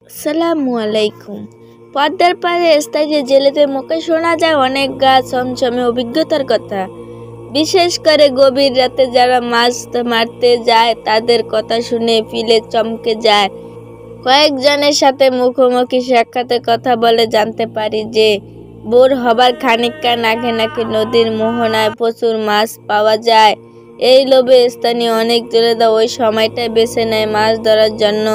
আসসালামু আলাইকুম। পদ্মার পাড়ে স্থায়ী জেলেদের মুখে শোনা যায় অনেক গা ছমছমে অভিজ্ঞতার কথা। বিশেষ করে গভীর রাতে যারা মাছ মারতে যায় তাদের কথা শুনে ফিলে চমকে যায়। কয়েকজনের সাথে মুখোমুখি সাক্ষাতে কথা বলে জানতে পারি যে ভোর হবার খানিকক্ষণ আগে নাকি নদীর মোহনায় প্রচুর মাছ পাওয়া যায়। এই লোভে স্থানীয় অনেক জেলেরা ওই সময়টাই বেছে নেয় মাছ ধরার জন্য।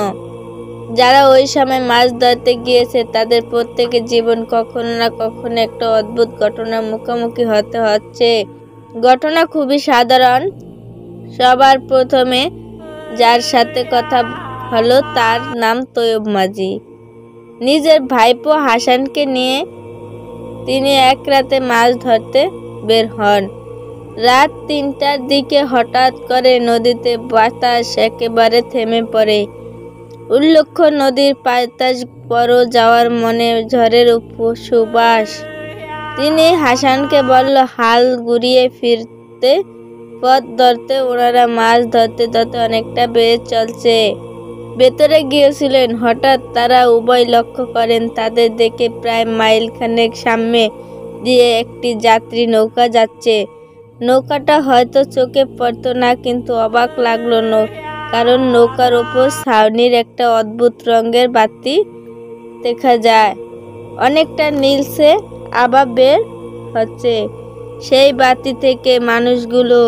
যারা ওই সময় মাছ ধরতে গিয়েছে তাদের প্রত্যেকের জীবন কখনো না কখনো একটা অদ্ভুত ঘটনার মুখোমুখি হতে হচ্ছে। ঘটনা খুবই সাধারণ। সবার প্রথমে যার সাথে কথা হলো তার নাম তৈয়ব মাঝি। নিজের ভাইপো হাসানকে নিয়ে তিনি এক রাতে মাছ ধরতে বের হন। রাত ৩টার দিকে হঠাৎ করে নদীতে বাতাস একেবারে থেমে পড়ে। উল্লক্ষ্য নদীর বাতাস বড় যাওয়ার মনে ঝড়ের সুবাস। তিনি হাসানকে বলল হাল ঘুরিয়ে ফিরতে পথ ধরতে। ওনারা মাছ ধরতে ধরতে অনেকটা বেড়ে চলছে ভেতরে গিয়েছিলেন। হঠাৎ তারা উভয় লক্ষ্য করেন তাদের দেখে প্রায় মাইল খানেক সামনে দিয়ে একটি যাত্রী নৌকা যাচ্ছে। নৌকাটা হয়তো চোখে পড়তো না, কিন্তু অবাক লাগলো কারণ নৌকার ওপর ছাউনির একটা অদ্ভুত রঙের বাতি দেখা যায়। অনেকটা নীলসে আভা বের হচ্ছে। সেই বাতি থেকে মানুষগুলো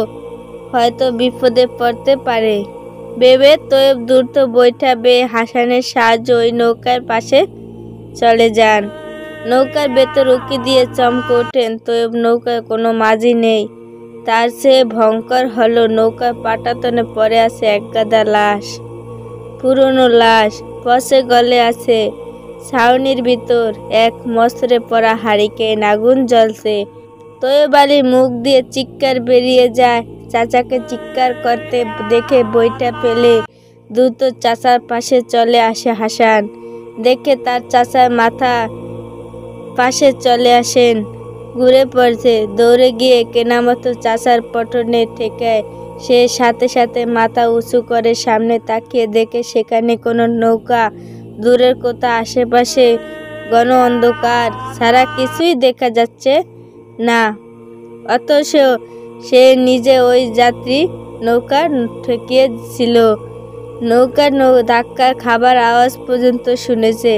হয়তো বিপদে পড়তে পারে ভেবে তৈয়ব দ্রুত বৈঠা বেয়ে হাসানের সাহায্য ওই নৌকার পাশে চলে যান। নৌকার ভেতর উঁকি দিয়ে চমকে ওঠেন তৈয়ব। নৌকায় কোনো মাঝি নেই। তার চেয়ে ভয়ঙ্কর হলো নৌকার পাটাতনে পড়ে আছে এক গাদা লাশ। পুরনো লাশ পচে গলে আছে। ছাউনির ভিতর এক মশরে পড়া হারিকেন আগুন জ্বলছে। তৈয়ব আলীর মুখ দিয়ে চিৎকার বেরিয়ে যায়। চাচাকে চিৎকার করতে দেখে বইটা ফেলে দ্রুত চাচার পাশে চলে আসে হাসান। দেখে তার চাচার মাথা পাশে চলে আসেন। ঘুরে পড়ছে। দৌড়ে গিয়ে কেনামতো চাচার পটনে ঠেকায়। সে সাথে সাথে মাথা উঁচু করে সামনে তাকিয়ে দেখে সেখানে কোনো নৌকা দূরের কোথাও আশেপাশে ঘন অন্ধকার ছাড়া কিছুই দেখা যাচ্ছে না। অথচ সে নিজে ওই যাত্রী নৌকা ঠেকিয়েছিল। নৌকার ধাক্কার খাবার আওয়াজ পর্যন্ত শুনেছে।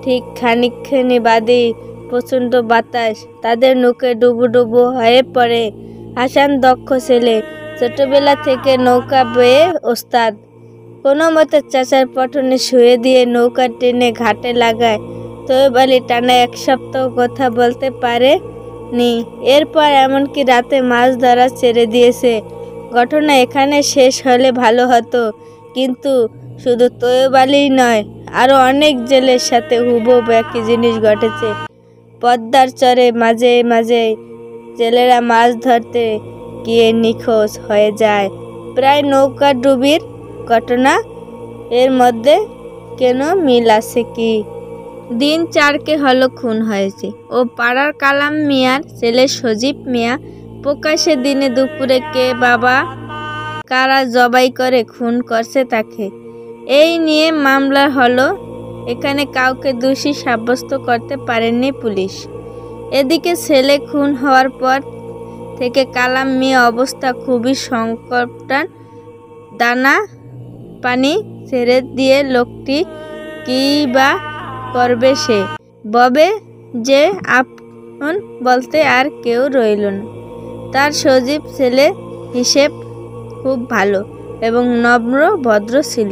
ঠিক খানিকখানি বাদেই প্রচণ্ড বাতাস তাদের নৌকে ডুবু ডুবু হয়ে পড়ে। হাসান দক্ষ ছেলে, ছোটবেলা থেকে নৌকা বেয়ে ওস্তাদ। কোনো মতে চাচার পটনে শুয়ে দিয়ে নৌকা টেনে ঘাটে লাগায়। তৈয়ব আলী টানা ১ সপ্তাহ কথা বলতে পারে নি। এরপর এমনকি রাতে মাছ ধরা ছেড়ে দিয়েছে। ঘটনা এখানে শেষ হলে ভালো হতো, কিন্তু শুধু তৈয়ব আলীই নয়, আরও অনেক জেলের সাথে হুবহু একই জিনিস ঘটেছে। পদ্মার চরে মাঝে মাঝে জেলেরা মাছ ধরতে গিয়ে নিখোঁজ হয়ে যায়। প্রায় নৌকা ডুবির ঘটনা। এর মধ্যে কেন মিল আছে কি? দিন 4 হলো খুন হয়েছে। ও পাড়ার কালাম মিয়ার ছেলে সজীব মিয়া। প্রকাশ্যে দিনে দুপুরে কে বাবা কারা জবাই করে খুন করছে তাকে, এই নিয়ে মামলা হলো। এখানে কাউকে দোষী সাব্যস্ত করতে পারেননি পুলিশ। এদিকে ছেলে খুন হওয়ার পর থেকে কালাম মিয়া অবস্থা খুবই সংকটান। দানা পানি ছেড়ে দিয়ে লোকটি কী বা করবে সে? ববে যে আপন বলতে আর কেউ রইল না। তার সজীব ছেলে হিসেব খুব ভালো এবং নম্র ভদ্র ছিল।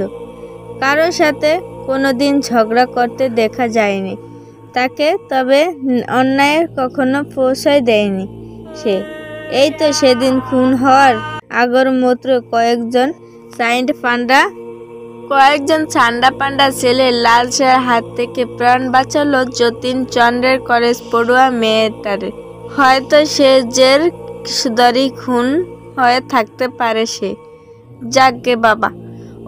কারোর সাথে কোনো দিন ঝগড়া করতে দেখা যায়নি তাকে, তবে অন্যায়ের কখনো প্রশ্রয় দেয়নি সে। এই তো সেদিন খুন হওয়ার আগর মাত্র কয়েকজন ছান্ডা পান্ডা ছেলের লালসার হাত থেকে প্রাণ বাঁচালো যতীন চন্দ্রের কলেজ পড়ুয়া মেয়েটারে। হয়তো সে জের দড়ি খুন হয়ে থাকতে পারে সে। যাকগে বাবা,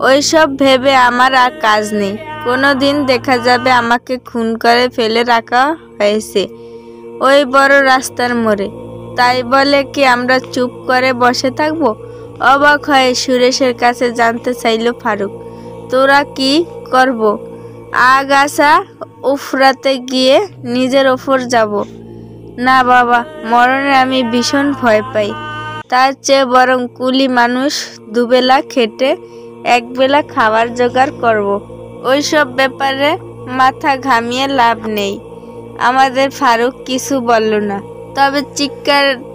ওইসব ভেবে আমার আর কাজ নেই। কোনো দিন দেখা যাবে আমাকে খুন করে ফেলে রাখা হয়েছে ওই বড় রাস্তার মোড়ে। তাই বলে কি আমরা চুপ করে বসে থাকবো? অবাক হয়ে সুরেশের কাছে জানতে চাইল ফারুক, তোরা কি করব? আগাছা উফরাতে গিয়ে নিজের ওপর যাব। না বাবা, মরণে আমি ভীষণ ভয় পাই। তার চেয়ে বরং কুলি মানুষ দুবেলা খেটে একবেলা খাবার জোগাড় করব। ওইসব ব্যাপারে মাথা ঘামিয়ে লাভ নেই। আমাদের ফারুক কিছু বলল না,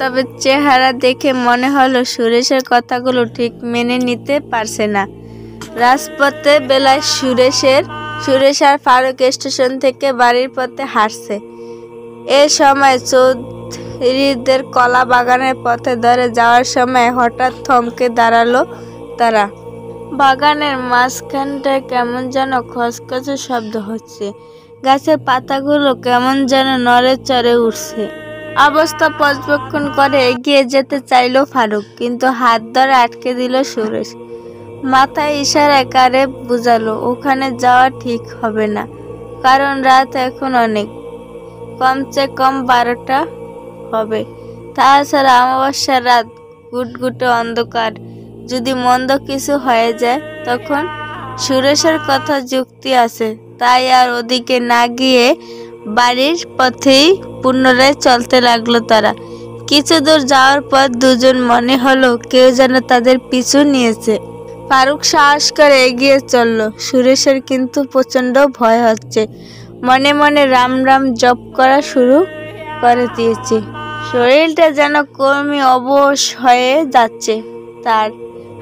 তবে চেহারা দেখে মনে হলো সুরেশের কথাগুলো ঠিক মেনে নিতে পারছে না। রাজপথে বেলায় সুরেশ আর ফারুক স্টেশন থেকে বাড়ির পথে হাঁটছে। এ সময় চৌধুরীদের কলা বাগানের পথে ধরে যাওয়ার সময় হঠাৎ থমকে দাঁড়ালো তারা। বাগানের মাঝখানটায় কেমন যেন খসখসে শব্দ হচ্ছে। গাছের পাতাগুলো কেমন যেন নড়ে চড়ে উঠছে। অবস্থা পর্যবেক্ষণ করে এগিয়ে যেতে চাইল ফারুক, কিন্তু হাত ধরে আটকে দিল সুরেশ। মাথায় ইশারায় কারে বুঝালো ওখানে যাওয়া ঠিক হবে না, কারণ রাত এখন অনেক, কমসে কম 12টা হবে। তাছাড়া অমাবস্যার রাত, গুটগুটে অন্ধকার, যদি মন্দ কিছু হয়ে যায় তখন। সুরেশের কথা যুক্তি আছে, তাই আর ওদিকে না গিয়ে বাড়ির পথেই পুনরায় চলতে লাগলো তারা। কিছু দূর যাওয়ার পর দুজন মনে হলো কেউ যেন তাদের পিছু নিয়েছে। ফারুক সাহস করে এগিয়ে চলল। সুরেশের কিন্তু প্রচণ্ড ভয় হচ্ছে। মনে মনে রাম রাম জপ করা শুরু করে দিয়েছে। শরীরটা যেন ক্রমে অবশ হয়ে যাচ্ছে তার।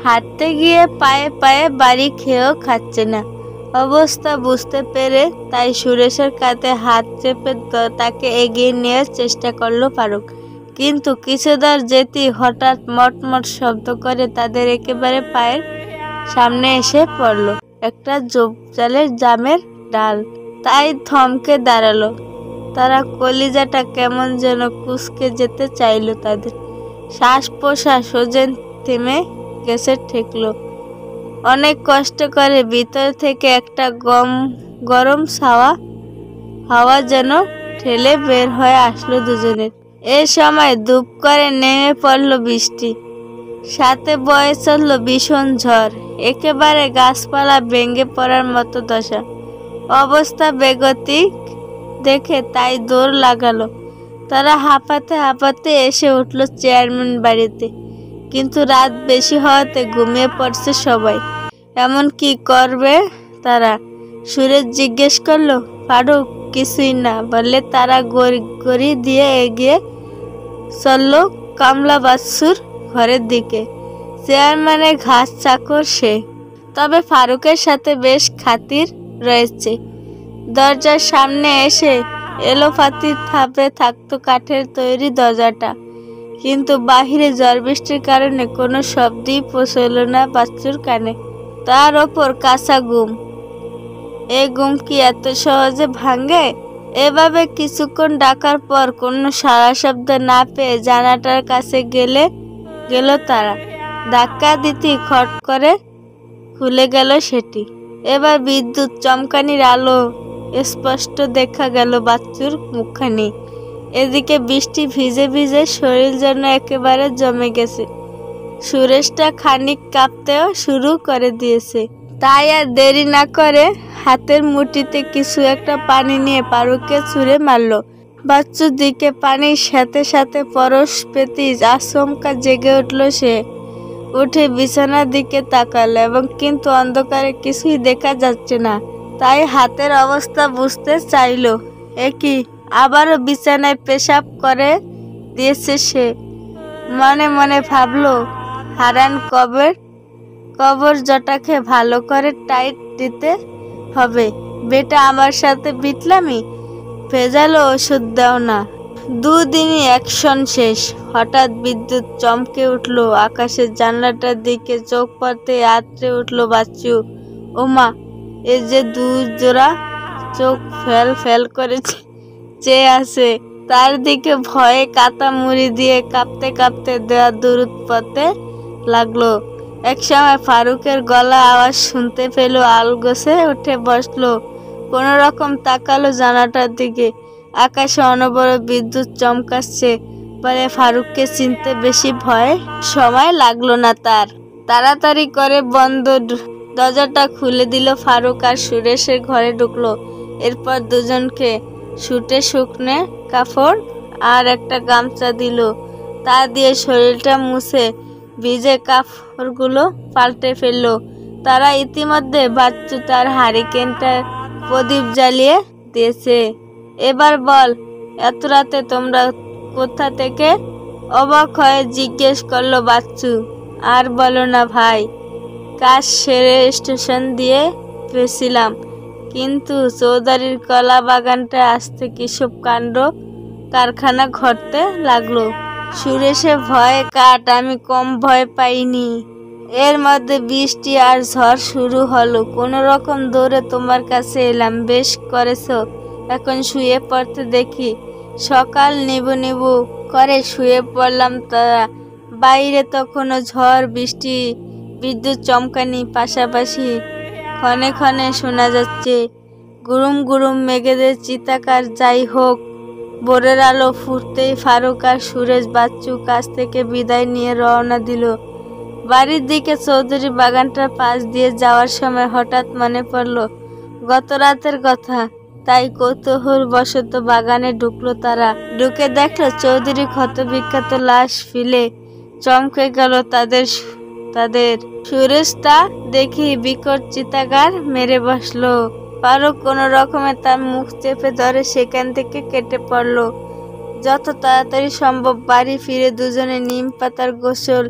হাঁটতে গিয়ে পায়ে পায়ে বাড়ি খেয়েও খাচ্ছে না। অবস্থা বুঝতে পেরে তাই সুরেশের কাঁধে হাত চেপে তাকে এগিয়ে নেওয়ার চেষ্টা করলো ফারুক। কিন্তু কিছু দূর যেতেই হঠাৎ মটমট শব্দ করে তাদের একেবারে পায়ের সামনে এসে পড়ল একটা ঝোপঝাড়ের জামের ডাল। তাই থমকে দাঁড়ালো তারা। কলিজাটা কেমন যেন কুঁচকে যেতে চাইল তাদের। শ্বাস প্রশ্বাস ওজন থেমে গেছে ঠেকলো। অনেক কষ্ট করে ভিতর থেকে একটা গরম হাওয়া যেন ঠেলে বের হয়ে আসলো দুজনের। এ সময় ধূপ করে নেমে পড়ল বৃষ্টি, সাথে বয়ে চলল ভীষণ ঝড়। একেবারে গাছপালা ভেঙে পড়ার মতো দশা। অবস্থা বেগতিক দেখে তাই দৌড় লাগালো তারা। হাঁপাতে হাঁপাতে এসে উঠল চেয়ারম্যান বাড়িতে। কিন্তু রাত বেশি হওয়াতে ঘুমিয়ে পড়ছে সবাই। এমন কি করবে তারা? সুরেশ জিজ্ঞেস করলো। ফারুক কিছুই না বলে তারা গড়ি দিয়ে এগিয়ে চলল কামলা বাচ্চুর ঘরের দিকে। চেয়ারম্যানের ঘাস চাকর সে, তবে ফারুকের সাথে বেশ খাতির রয়েছে। দরজার সামনে এসে এলোপাতি থাপে থাকতো কাঠের তৈরি দরজাটা, কিন্তু বাহিরে ঝড় বৃষ্টির কারণে কোনো শব্দই পৌঁছল না বাচ্চুর কানে। তার ওপর কাঁচা ঘুম। এই ঘুম কি এত সহজে ভাঙে? এভাবে কিছুক্ষণ ডাকার পর কোনো সাড়া শব্দ না পেয়ে জানালাটার কাছে গেল তারা। ধাক্কা দিতেই খট করে খুলে গেল সেটি। এবার বিদ্যুৎ চমকানির আলো স্পষ্ট দেখা গেল বাচ্চুর মুখখানি। এদিকে বৃষ্টি ভিজে ভিজে শরীর যেন একেবারে জমে গেছে। সুরেশটা খানিক কাঁপতেও শুরু করে দিয়েছে। তাই আর দেরি না করে হাতের মুঠিতে কিছু একটা পানি নিয়ে ফারুককে ছুঁড়ে মারল। বাচ্চুর দিকে পানির সাথে সাথে পরশ পেতেই আচমকা জেগে উঠল সে। উঠে বিছানার দিকে তাকালো এবং কিন্তু অন্ধকারে কিছুই দেখা যাচ্ছে না। তাই হাতের অবস্থা বুঝতে চাইল। একই আবারও বিছানায় পেশাব করে দিয়েছে সে। মনে মনে ভাবল, হারান কবর জটাকে ভালো করে টাইট দিতে হবে। বেটা আমার সাথে বিটলামি, ভেজালো ওষুধ দাও না। দুদিনই অ্যাকশন শেষ। হঠাৎ বিদ্যুৎ চমকে উঠল। আকাশের জানলাটার দিকে চোখ পড়তে আঁতড়ে উঠল বাচ্চু। ওমা, এ যে দুজোড়া চোখ ফেল ফেল করে চেয়ে আছে তার দিকে। ভয়ে কাতা মুড়ি দিয়ে কাঁপতে কাঁপতে দেওয়া দূরত পথে লাগলো। একসময় ফারুকের গলা আওয়াজ শুনতে পেল। আলগোছে উঠে বসলো, কোনো রকম তাকালো জানালাটার দিকে। আকাশে অনবরত বিদ্যুৎ চমকাচ্ছে বলে ফারুককে চিনতে বেশি সময় লাগলো না তার। তাড়াতাড়ি করে বন্ধ দরজাটা খুলে দিল ফারুক আর সুরেশের ঘরে ঢুকলো। এরপর দুজনকে শুটে শুকনে কাপড় আর একটা গামছা দিল। তা দিয়ে শরীরটা মুছে ভিজে কাপড়গুলো পাল্টে ফেললো। তারা ইতিমধ্যে বাচ্চু তার হারিকেনটা প্রদীপ জ্বালিয়ে দিয়েছে। এবার বল, এত রাতে তোমরা কোথা থেকে? অবাক হয়ে জিজ্ঞেস করলো বাচ্চু। আর বলো না ভাই, কাজ সেরে স্টেশন দিয়ে ফিরছিলাম, কিন্তু চৌধুরীর কলা বাগানটা আসতে কিসব কাণ্ড কারখানা ঘটতে লাগলো। সুরেশে ভয়ে কাট, আমি কম ভয় পাইনি। এর মধ্যে বৃষ্টি আর ঝড় শুরু হলো। কোনো রকম দৌড়ে তোমার কাছে এলাম। বেশ করেছো, এখন শুয়ে পড়তে দেখি। সকাল নিবু নিবু করে শুয়ে পড়লাম। তারা বাইরে তখনও ঝড় বৃষ্টি, বিদ্যুৎ চমকানি, পাশাপাশি ক্ষণে ক্ষণে শোনা যাচ্ছে গুরুম গুরুম মেঘেদের চিৎকার। যাই হোক, ভোরের আলো ফুটতেই ফারুক আর সুরেশ বাচ্চু কাছ থেকে বিদায় নিয়ে রওনা দিল বাড়ির দিকে। চৌধুরী বাগানটার পাশ দিয়ে যাওয়ার সময় হঠাৎ মনে পড়ল গত রাতের কথা। তাই কৌতূহল বশত বাগানে ঢুকলো তারা। ঢুকে দেখলো চৌধুরী ক্ষতবিক্ষত লাশ ফেলে চমকে গেল তাদের। সুরেশ তা দেখি বিকট চিৎকার মেরে বসলো। ফারুক কোনো রকমে তার মুখ চেপে ধরে সেখান থেকে কেটে পড়লো। যত তাড়াতাড়ি সম্ভব বাড়ি ফিরে দুজনে নিম পাতার গোসল